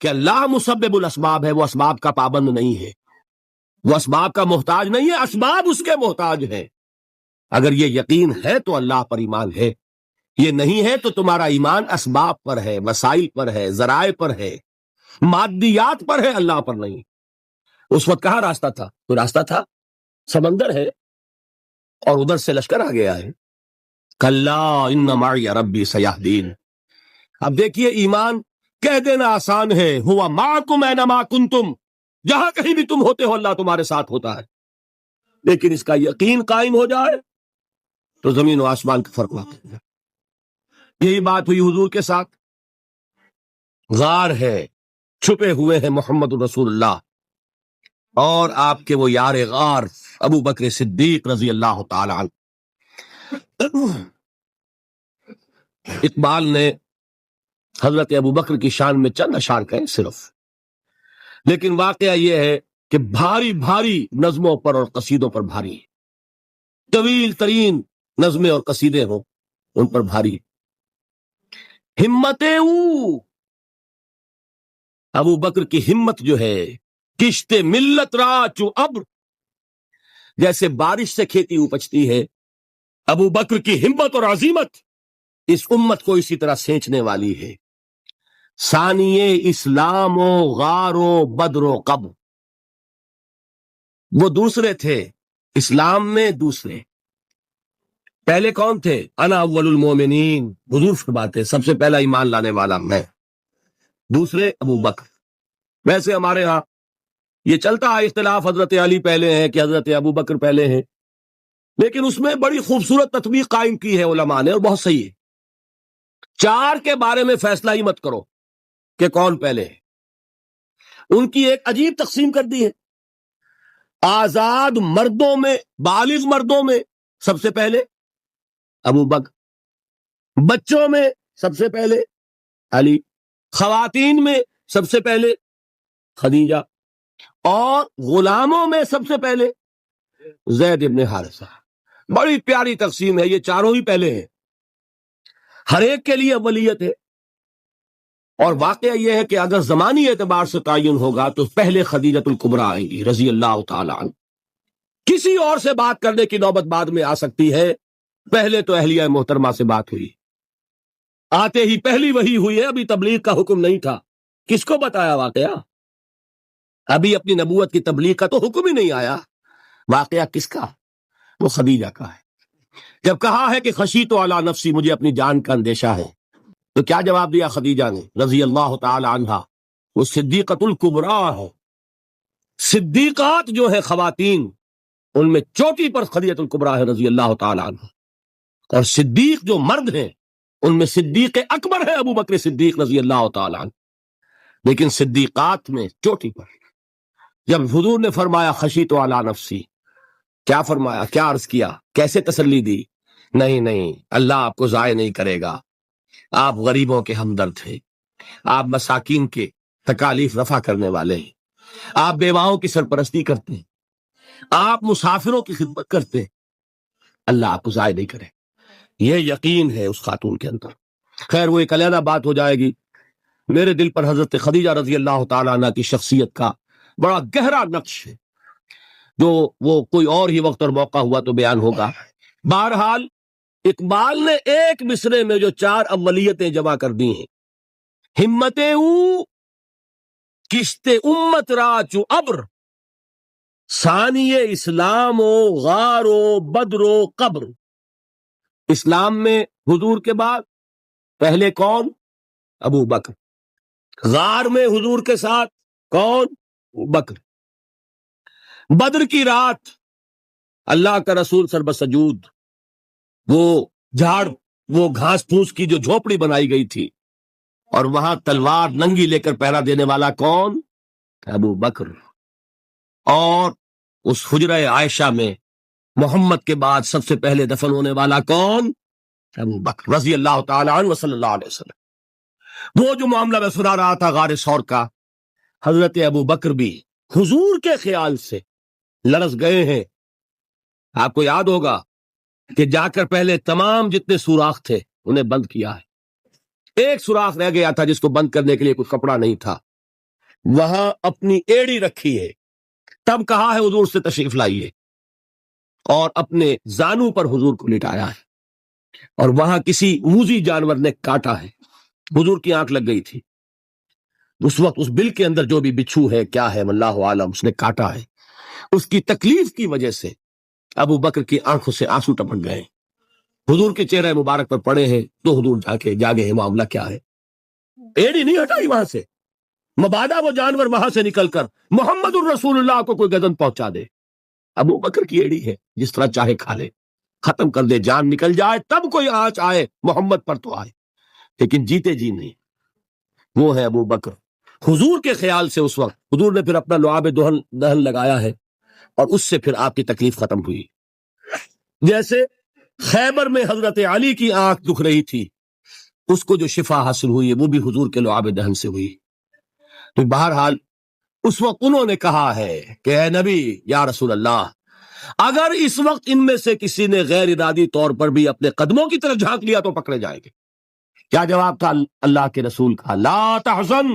کہ اللہ مسبب الاسباب ہے، وہ اسباب کا پابند نہیں ہے، وہ اسباب کا محتاج نہیں ہے، اسباب اس کے محتاج ہیں۔ اگر یہ یقین ہے تو اللہ پر ایمان ہے، یہ نہیں ہے تو تمہارا ایمان اسباب پر ہے، وسائل پر ہے، ذرائع پر ہے، مادیات پر ہے، اللہ پر نہیں۔ اس وقت کہاں راستہ تھا؟ کوئی راستہ تھا؟ سمندر ہے اور ادھر سے لشکر آ گیا ہے۔ کلا ان معی ربی سیہدین۔ اب دیکھیے ایمان کہہ دینا آسان ہے، ہوا معکم اینما کنتم، جہاں کہیں بھی تم ہوتے ہو اللہ تمہارے ساتھ ہوتا ہے، لیکن اس کا یقین قائم ہو جائے تو زمین و آسمان کا فرق واقع ہے۔ یہی بات ہوئی حضور کے ساتھ۔ غار ہے، چھپے ہوئے ہیں محمد رسول اللہ اور آپ کے وہ یار غار ابو بکر صدیق رضی اللہ تعالی عنہ۔ اقبال نے حضرت ابو بکر کی شان میں چند اشعار کہیں صرف، لیکن واقعہ یہ ہے کہ بھاری بھاری نظموں پر اور قصیدوں پر بھاری، طویل ترین نظمیں اور قصیدے ہوں ان پر بھاری۔ ہمت ابو بکر کی ہمت جو ہے، کشت ملت را چو ابر، جیسے بارش سے کھیتی اپجتی ہے، ابو بکر کی ہمت اور عزیمت اس امت کو اسی طرح سینچنے والی ہے۔ ثانیے اسلام و غار و بدر و قبر، وہ دوسرے تھے اسلام میں، دوسرے پہلے کون تھے؟ انا اول المومنین، حضور فرماتے سب سے پہلا ایمان لانے والا میں، دوسرے ابو بکر۔ ویسے ہمارے ہاں یہ چلتا ہے اختلاف، حضرت علی پہلے ہیں کہ حضرت ابو بکر پہلے ہیں، لیکن اس میں بڑی خوبصورت تطبیق قائم کی ہے علماء نے اور بہت صحیح ہے۔ چار کے بارے میں فیصلہ ہی مت کرو کہ کون پہلے ہے، ان کی ایک عجیب تقسیم کر دی ہے۔ آزاد مردوں میں، بالغ مردوں میں سب سے پہلے ابو بکر، بچوں میں سب سے پہلے علی، خواتین میں سب سے پہلے خدیجہ، اور غلاموں میں سب سے پہلے زید ابن حارثہ۔ بڑی پیاری تقسیم ہے، یہ چاروں ہی پہلے ہیں، ہر ایک کے لیے اولیت ہے۔ اور واقعہ یہ ہے کہ اگر زمانی اعتبار سے تعین ہوگا تو پہلے خدیجۃ الکبریٰ آئیں گی رضی اللہ تعالی عنہ، کسی اور سے بات کرنے کی نوبت بعد میں آ سکتی ہے، پہلے تو اہلیہ محترمہ سے بات ہوئی، آتے ہی پہلی وحی ہوئی ہے، ابھی تبلیغ کا حکم نہیں تھا۔ کس کو بتایا واقعہ؟ ابھی اپنی نبوت کی تبلیغ کا تو حکم ہی نہیں آیا، واقعہ کس کا؟ وہ خدیجہ کا ہے۔ جب کہا ہے کہ خشیت علی نفسی، مجھے اپنی جان کا اندیشہ ہے، تو کیا جواب دیا خدیجہ نے رضی اللہ تعالی عنہا؟ وہ صدیقۃ الکبریٰ ہے۔ صدیقات جو ہے خواتین، ان میں چوٹی پر خدیجۃ الکبریٰ ہے رضی اللہ تعالی عنہ، اور صدیق جو مرد ہیں ان میں صدیق اکبر ہے ابو بکر صدیق رضی اللہ تعالی عنہ، لیکن صدیقات میں چوٹی پر۔ جب حضور نے فرمایا خشیت علی نفسی، کیا فرمایا، کیا عرض کیا، کیسے تسلی دی؟ نہیں، اللہ آپ کو ضائع نہیں کرے گا، آپ غریبوں کے ہمدرد ہیں، آپ مساکین کے تکالیف رفع کرنے والے ہیں، آپ بیواؤں کی سرپرستی کرتے ہیں، آپ مسافروں کی خدمت کرتے ہیں، اللہ آپ کو ضائع نہیں کرے۔ یہ یقین ہے اس خاتون کے اندر۔ خیر وہ ایک علیحدہ بات ہو جائے گی۔ میرے دل پر حضرت خدیجہ رضی اللہ تعالیٰ عنہ کی شخصیت کا بڑا گہرا نقش ہے، جو وہ کوئی اور ہی وقت اور موقع ہوا تو بیان ہوگا۔ بہرحال اقبال نے ایک مصرے میں جو چار اولیتیں جمع کر دی ہیں، ہمتیں کشت امت را چو ابر، ثانی اسلام و غار و بدر و قبر۔ اسلام میں حضور کے بعد پہلے کون؟ ابو بکر۔ غار میں حضور کے ساتھ کون؟ ابو بکر۔ بدر کی رات اللہ کا رسول سر بسجود، وہ جھاڑ، وہ گھاس پھوس کی جو جھوپڑی بنائی گئی تھی، اور وہاں تلوار ننگی لے کر پہرا دینے والا کون؟ ابو بکر۔ اور اس حجرہ عائشہ میں محمد کے بعد سب سے پہلے دفن ہونے والا کون؟ ابو بکر رضی اللہ تعالی عنہ صلی اللہ علیہ وسلم۔ وہ جو معاملہ میں سنا رہا تھا غار ثور کا، حضرت ابو بکر بھی حضور کے خیال سے لرز گئے ہیں۔ آپ کو یاد ہوگا کہ جا کر پہلے تمام جتنے سوراخ تھے انہیں بند کیا ہے، ایک سوراخ رہ گیا تھا جس کو بند کرنے کے لیے کوئی کپڑا نہیں تھا، وہاں اپنی ایڑی رکھی ہے، تب کہا ہے حضور سے تشریف لائیے، اور اپنے زانو پر حضور کو لٹایا ہے، اور وہاں کسی موذی جانور نے کاٹا ہے، حضور کی آنکھ لگ گئی تھی، اس وقت اس بل کے اندر جو بھی بچھو ہے کیا ہے واللہ عالم، اس نے کاٹا ہے، اس کی تکلیف کی وجہ سے ابو بکر کی آنکھوں سے آنسو ٹپک گئے، حضور کے چہرے مبارک پر پڑے ہیں، تو حضور جاگے ہیں، معاملہ کیا ہے؟ ایڑی نہیں ہٹائی وہاں سے، مبادا وہ جانور وہاں سے نکل کر محمد الرسول اللہ کو کوئی گزن پہنچا دے، ابو بکر کی ایڑی ہے، جس طرح چاہے کھا لے، ختم کر دے، جان نکل جائے تب کوئی آنچ آئے محمد پر تو آئے، لیکن جیتے جی نہیں، وہ ہے ابو بکر۔ حضور کے خیال سے اس وقت حضور نے پھر اپنا لعاب دہن لگایا ہے، اور اس سے پھر آپ کی تکلیف ختم ہوئی۔ جیسے خیبر میں حضرت علی کی آنکھ دکھ رہی تھی، اس کو جو شفا حاصل ہوئی ہے وہ بھی حضور کے لعاب دہن سے ہوئی۔ تو بہرحال اس وقت انہوں نے کہا ہے کہ اے نبی یا رسول اللہ، اگر اس وقت ان میں سے کسی نے غیر ارادی طور پر بھی اپنے قدموں کی طرف جھانک لیا تو پکڑے جائیں گے۔ کیا جواب تھا اللہ کے رسول کا؟ لا تحزن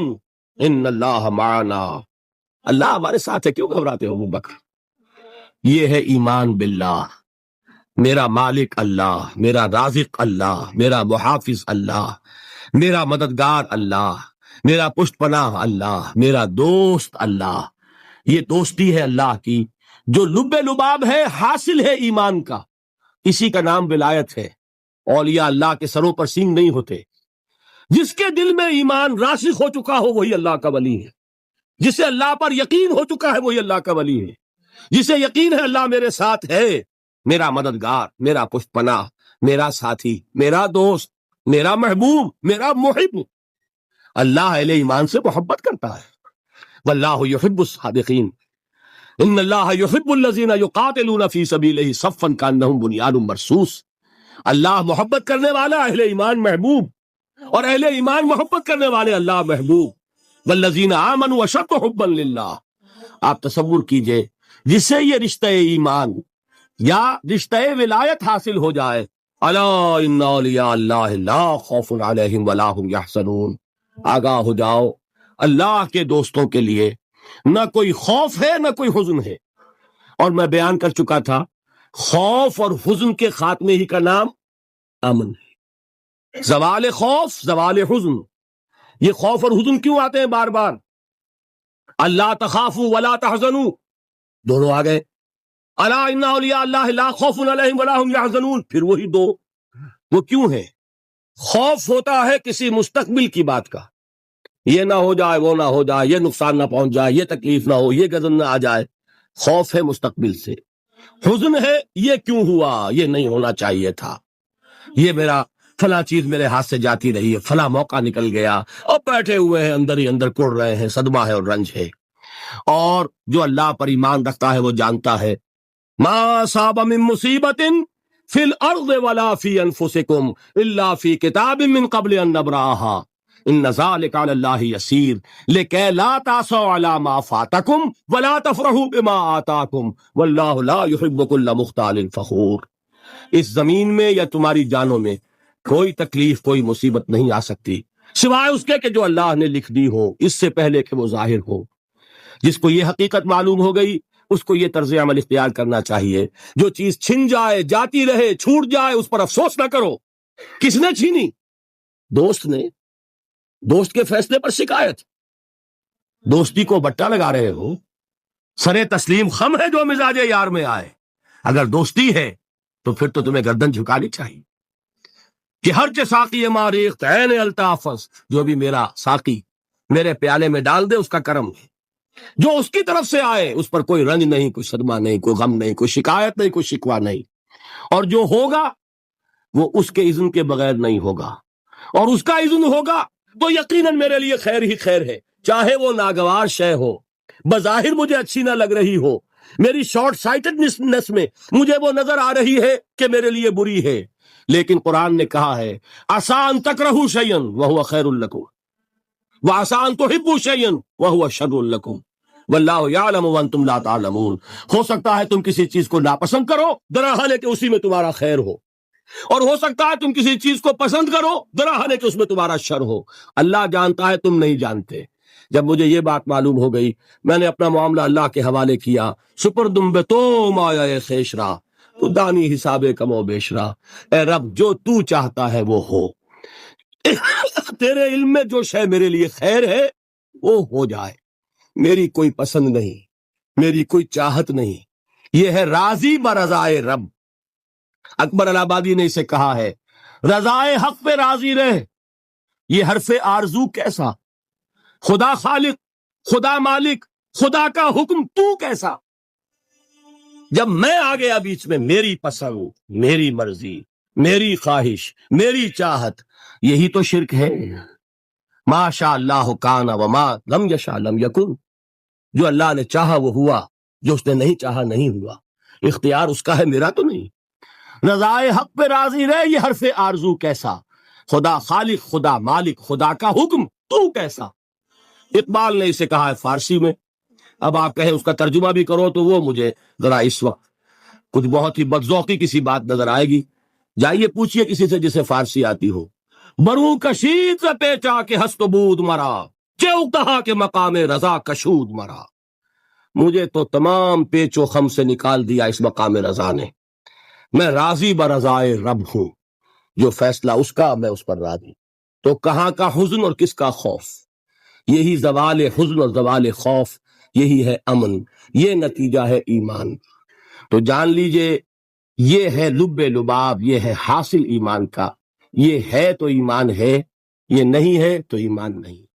ان اللہ معنا، اللہ ہمارے ساتھ ہے، کیوں گھبراتے ہو ابو بکر؟ یہ ہے ایمان باللہ، میرا مالک اللہ، میرا رازق اللہ، میرا محافظ اللہ، میرا مددگار اللہ، میرا پشت پناہ اللہ، میرا دوست اللہ۔ یہ دوستی ہے اللہ کی جو لب لباب ہے، حاصل ہے ایمان کا، اسی کا نام ولایت ہے۔ اولیاء اللہ کے سروں پر سینگ نہیں ہوتے، جس کے دل میں ایمان راسخ ہو چکا ہو وہی اللہ کا ولی ہے، جسے اللہ پر یقین ہو چکا ہے وہی اللہ کا ولی ہے، جسے یقین ہے اللہ میرے ساتھ ہے، میرا مددگار، میرا پشت پناہ، میرا ساتھی، میرا دوست، میرا محبوب، میرا محب۔ اللہ اہل ایمان سے محبت کرتا ہے، واللہ یحب الصادقین، ان اللہ یحب الذین یقاتلون فی سبیلہ صفا کانہم بنیان مرصوص۔ اللہ محبت کرنے والا، اہل ایمان محبوب، اور اہل ایمان محبت کرنے والے اللہ محبوب۔ والذین آمنوا اشد حبا للہ۔ آپ تصور کیجئے جسے یہ رشتہ ایمان یا رشتہ ولایت حاصل ہو جائے، الا ان اولیاء اللہ لا خوف علیہم ولا هم یحزنون، آگاہ ہو جاؤ، اللہ کے دوستوں کے لیے نہ کوئی خوف ہے نہ کوئی حزن ہے۔ اور میں بیان کر چکا تھا، خوف اور حزن کے خاتمے ہی کا نام امن ہے۔ زوال خوف، زوال حزن، یہ خوف اور حزن کیوں آتے ہیں بار بار؟ اللہ تخافوا ولا تحزنوا، دونوں آ گئے، الا ان اولیاء اللہ لا خوف علیہم ولا هم یحزنون، پھر وہی دو۔ وہ کیوں ہے؟ خوف ہوتا ہے کسی مستقبل کی بات کا، یہ نہ ہو جائے، وہ نہ ہو جائے، یہ نقصان نہ پہنچ جائے، یہ تکلیف نہ ہو، یہ غضب نہ آ جائے، خوف ہے مستقبل سے۔ حزن ہے یہ کیوں ہوا، یہ نہیں ہونا چاہیے تھا، یہ میرا فلاں چیز میرے ہاتھ سے جاتی رہی ہے، فلاں موقع نکل گیا، اور بیٹھے ہوئے ہیں اندر ہی اندر کڑ رہے ہیں، صدمہ ہے اور رنج ہے۔ اور جو اللہ پر ایمان رکھتا ہے وہ جانتا ہے ما اصاب من مصیبت فی الارض ولا فی انفسکم الا فی کتاب من قبل ان نبرأها ان ذلک علی اللہ یسیر لکی لا تعصوا علی ما فاتکم ولا تفرحوا بما آتاکم واللہ لا يحب کل مختال فخور۔ اس زمین میں یا تمہاری جانوں میں کوئی تکلیف، کوئی مصیبت نہیں آ سکتی سوائے اس کے کہ جو اللہ نے لکھ دی ہو، اس سے پہلے کہ وہ ظاہر ہو۔ جس کو یہ حقیقت معلوم ہو گئی اس کو یہ طرز عمل اختیار کرنا چاہیے، جو چیز چھن جائے، جاتی رہے، چھوٹ جائے، اس پر افسوس نہ کرو۔ کس نے چھینی؟ دوست نے، دوست کے فیصلے پر شکایت، دوستی کو بٹا لگا رہے ہو، سرے تسلیم خم ہے جو مزاج یار میں آئے۔ اگر دوستی ہے تو پھر تو تمہیں گردن جھکانی چاہیے کہ ہر چے ساقی ماریخت عین الطافس، جو بھی میرا ساقی میرے پیالے میں ڈال دے اس کا کرم ہے، جو اس کی طرف سے آئے اس پر کوئی رنج نہیں، کوئی صدمہ نہیں، کوئی غم نہیں، کوئی شکایت نہیں، کوئی شکوہ نہیں، اور جو ہوگا وہ اس کے اذن کے بغیر نہیں ہوگا، اور اس کا اذن ہوگا تو یقیناً میرے لیے خیر ہی خیر ہے، چاہے وہ ناگوار شے ہو، بظاہر مجھے اچھی نہ لگ رہی ہو، میری شارٹ سائٹڈنس میں مجھے وہ نظر آ رہی ہے کہ میرے لیے بری ہے، لیکن قرآن نے کہا ہے عسیٰ ان تکرہوا شیئا وہو خیر لکم وعسیٰ ان تحبوا شیئا وہو شر لکم واللہ یعلم وانتم لا تعلمون۔ ہو سکتا ہے تم کسی چیز کو ناپسند کرو، دراحال ہے کہ اسی میں تمہارا خیر ہو، اور ہو سکتا ہے تم کسی چیز کو پسند کرو، دراحال ہے کہ اس میں تمہارا شر ہو۔ اللہ جانتا ہے، تم نہیں جانتے۔ جب مجھے یہ بات معلوم ہو گئی میں نے اپنا معاملہ اللہ کے حوالے کیا. سپردم بے تو مایا خیشرا تو دانی حساب کم و بیشرا. اے رب جو تو چاہتا ہے وہ ہو، تیرے علم میں جو شے میرے لیے خیر ہے وہ ہو جائے. میری کوئی پسند نہیں، میری کوئی چاہت نہیں، یہ ہے راضی برضائے رب. اکبر الہ آبادی نے اسے کہا ہے رضائے حق پہ راضی رہ. یہ حرف آرزو کیسا؟ خدا خالق، خدا مالک، خدا کا حکم تو کیسا؟ جب میں آ گیا بیچ میں میری پسند، میری مرضی، میری خواہش، میری چاہت، یہی تو شرک ہے. ما شاء اللہ کان وما لم یشاء لم یکن. جو اللہ نے چاہا وہ ہوا، جو اس نے نہیں چاہا نہیں ہوا. اختیار اس کا ہے، میرا تو نہیں. رضائے حق پہ راضی رہے، یہ حرف آرزو کیسا؟ خدا خالق، خدا مالک، خدا کا حکم تو کیسا؟ اقبال نے اسے کہا ہے فارسی میں. اب آپ کہیں اس کا ترجمہ بھی کرو تو وہ مجھے ذرا اس وقت کچھ بہت ہی بدذوقی کسی بات نظر آئے گی. جائیے پوچھئے کسی سے جسے فارسی آتی ہو. برو کشید سے پیچا کے ہست و بود مرا، چیو کہا کہ مقام رضا کشود مرا. مجھے تو تمام پیچ و خم سے نکال دیا اس مقام رضا نے. میں راضی برضائے رب ہوں، جو فیصلہ اس کا میں اس پر راضی. تو کہاں کا حزن اور کس کا خوف؟ یہی زوال حزن اور زوال خوف، یہی ہے امن، یہ نتیجہ ہے ایمان. تو جان لیجئے یہ ہے لب لباب، یہ ہے حاصل ایمان کا. یہ ہے تو ایمان ہے، یہ نہیں ہے تو ایمان نہیں.